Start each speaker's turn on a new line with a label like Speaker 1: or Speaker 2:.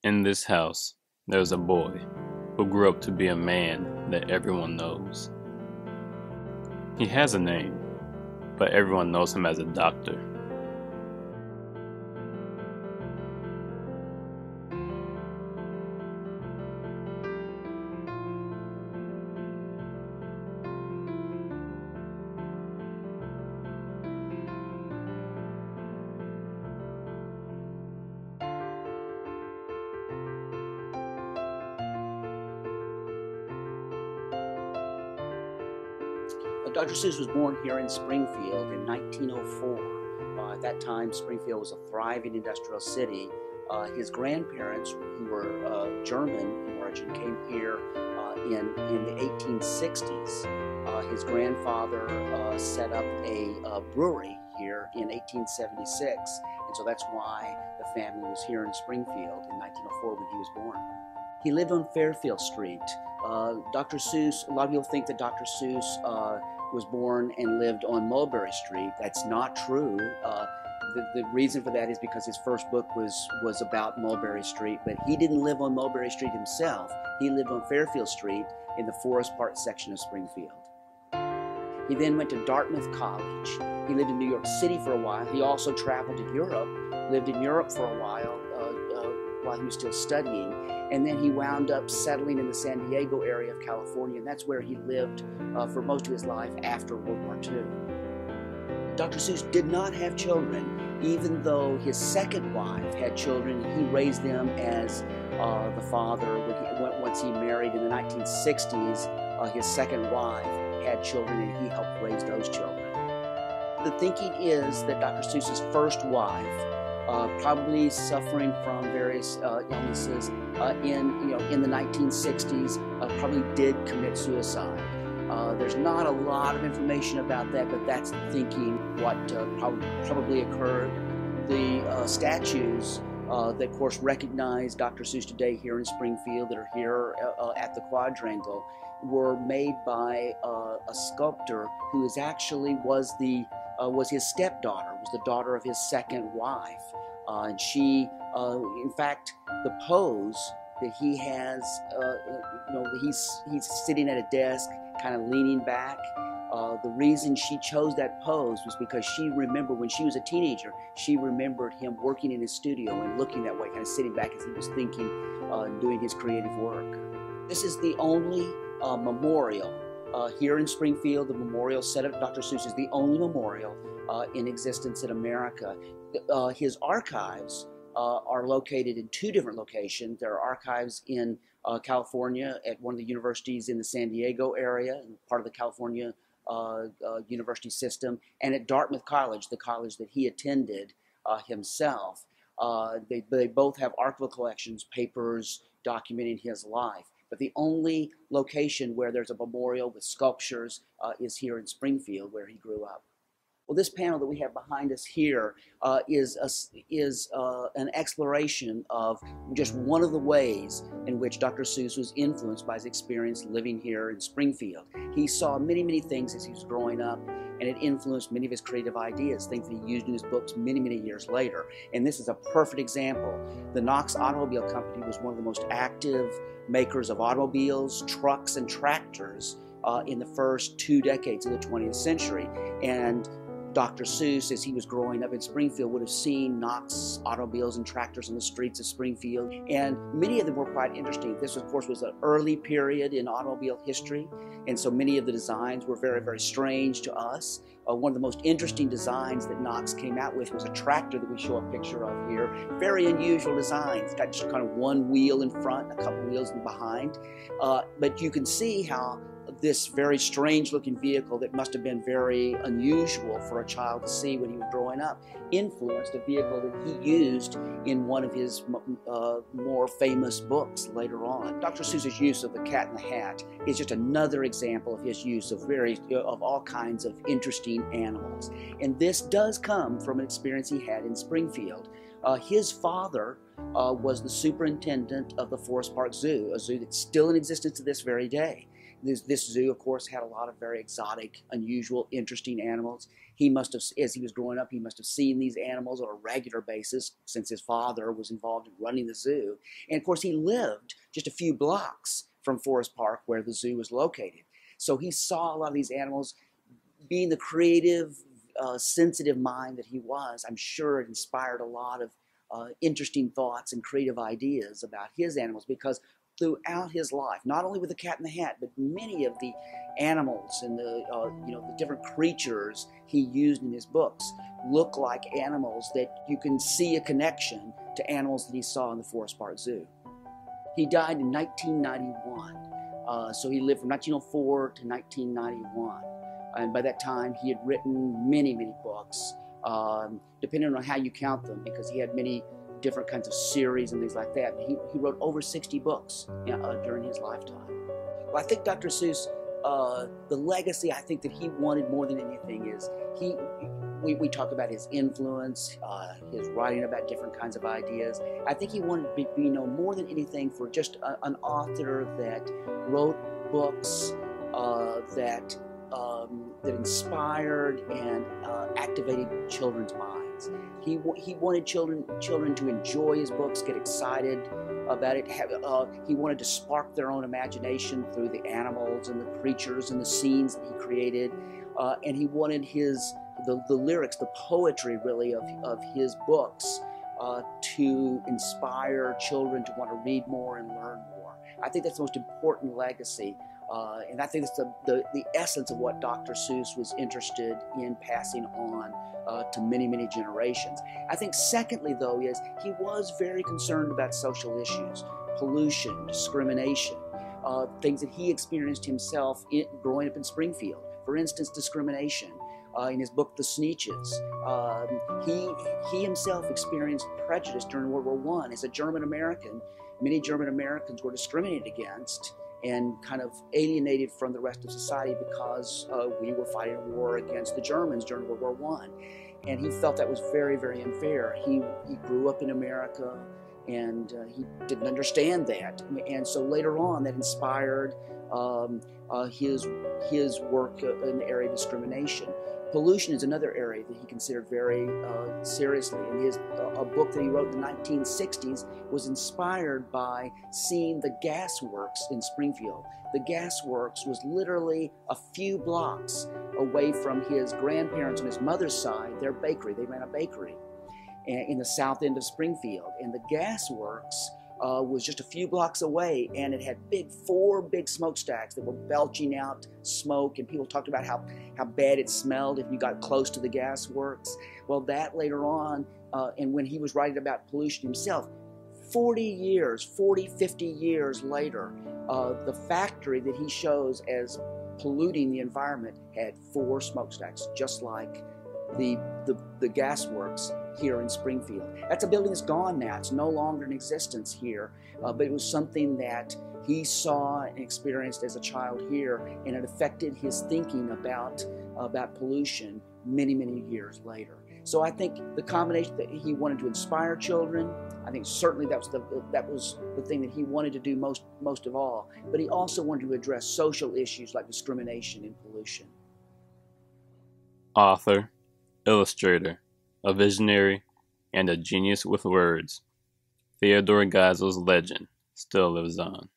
Speaker 1: In this house, there's a boy who grew up to be a man that everyone knows. He has a name, but everyone knows him as a doctor.
Speaker 2: Dr. Seuss was born here in Springfield in 1904. At that time, Springfield was a thriving industrial city. His grandparents, who were German in origin, came here in the 1860s. His grandfather set up a brewery here in 1876, and so that's why the family was here in Springfield in 1904 when he was born. He lived on Fairfield Street. Dr. Seuss, a lot of people think that Dr. Seuss was born and lived on Mulberry Street. That's not true. The reason for that is because his first book was about Mulberry Street, but he didn't live on Mulberry Street himself. He lived on Fairfield Street in the Forest Park section of Springfield. He then went to Dartmouth College. He lived in New York City for a while. He also traveled to Europe, lived in Europe for a while he was still studying, and then he wound up settling in the San Diego area of California, and that's where he lived for most of his life after World War II. Dr. Seuss did not have children, even though his second wife had children. He raised them as the father. Once he married in the 1960s, his second wife had children, and he helped raise those children. The thinking is that Dr. Seuss's first wife, probably suffering from various illnesses in the 1960s, probably did commit suicide. There's not a lot of information about that, but that's the thinking what probably occurred. The statues that, of course, recognize Dr. Seuss today here in Springfield, that are here at the Quadrangle, were made by a sculptor who was his stepdaughter, was the daughter of his second wife. And she, in fact, the pose that he has, he's sitting at a desk, kind of leaning back. The reason she chose that pose was because she remembered when she was a teenager, she remembered him working in his studio and looking that way, kind of sitting back as he was thinking, doing his creative work. This is the only memorial here in Springfield. The memorial set up Dr. Seuss is the only memorial in existence in America. His archives are located in two different locations. There are archives in California at one of the universities in the San Diego area, part of the California university system, and at Dartmouth College, the college that he attended himself. They both have archival collections, papers documenting his life. But the only location where there's a memorial with sculptures is here in Springfield, where he grew up. Well, this panel that we have behind us here is an exploration of just one of the ways in which Dr. Seuss was influenced by his experience living here in Springfield. He saw many, many things as he was growing up, and it influenced many of his creative ideas, things that he used in his books many, many years later. And this is a perfect example. The Knox Automobile Company was one of the most active makers of automobiles, trucks, and tractors in the first 2 decades of the 20th century. And Dr. Seuss, as he was growing up in Springfield, would have seen Knox automobiles and tractors on the streets of Springfield, and many of them were quite interesting. This, of course, was an early period in automobile history, and so many of the designs were very, very strange to us. One of the most interesting designs that Knox came out with was a tractor that we show a picture of here. Very unusual design. It's got just kind of one wheel in front, a couple wheels in behind, but you can see how this very strange looking vehicle that must have been very unusual for a child to see when he was growing up influenced a vehicle that he used in one of his more famous books later on. Dr. Seuss's use of the cat in the hat is just another example of his use of all kinds of interesting animals. And this does come from an experience he had in Springfield. His father was the superintendent of the Forest Park Zoo, a zoo that's still in existence to this very day. This zoo, of course, had a lot of very exotic, unusual, interesting animals. He must have, as he was growing up, he must have seen these animals on a regular basis since his father was involved in running the zoo. And of course, he lived just a few blocks from Forest Park where the zoo was located. So he saw a lot of these animals. Being the creative, sensitive mind that he was, I'm sure it inspired a lot of interesting thoughts and creative ideas about his animals, because throughout his life, not only with the Cat in the Hat, but many of the animals and the different creatures he used in his books look like animals that you can see a connection to animals that he saw in the Forest Park Zoo. He died in 1991, so he lived from 1904 to 1991. And by that time, he had written many, many books, depending on how you count them, because he had many different kinds of series and things like that. He wrote over 60 books during his lifetime. Well, I think Dr. Seuss, the legacy I think that he wanted more than anything is we talk about his influence, his writing about different kinds of ideas. I think he wanted to be known more than anything for just an author that wrote books that inspired and activated children's minds. He wanted children to enjoy his books, get excited about it. He wanted to spark their own imagination through the animals and the creatures and the scenes that he created. And he wanted the lyrics, the poetry really of his books to inspire children to want to read more and learn more. I think that's the most important legacy. And I think it's the essence of what Dr. Seuss was interested in passing on to many, many generations. I think secondly, though, is he was very concerned about social issues, pollution, discrimination, things that he experienced himself growing up in Springfield. For instance, discrimination. In his book, The Sneetches, he himself experienced prejudice during World War I. As a German American, many German Americans were discriminated against and kind of alienated from the rest of society because we were fighting a war against the Germans during World War I. And he felt that was very, very unfair. He grew up in America, and he didn't understand that. And so later on, that inspired his work in the area of discrimination. Pollution is another area that he considered very seriously. And a book that he wrote in the 1960s was inspired by seeing the gas works in Springfield. The gas works was literally a few blocks away from his grandparents on his mother's side, their bakery. They ran a bakery in the south end of Springfield. And the gas works was just a few blocks away, and it had four big smokestacks that were belching out smoke, and people talked about how bad it smelled if you got close to the gas works. Well, that later on, and when he was writing about pollution himself, 50 years later, the factory that he shows as polluting the environment had 4 smokestacks, just like the gas works here in Springfield. That's a building that's gone now. It's no longer in existence here, but it was something that he saw and experienced as a child here, and it affected his thinking about pollution many, many years later. So I think the combination that he wanted to inspire children, I think certainly that was the thing that he wanted to do most of all, but he also wanted to address social issues like discrimination and pollution.
Speaker 1: Author, illustrator, a visionary, and a genius with words, Theodore Geisel's legend still lives on.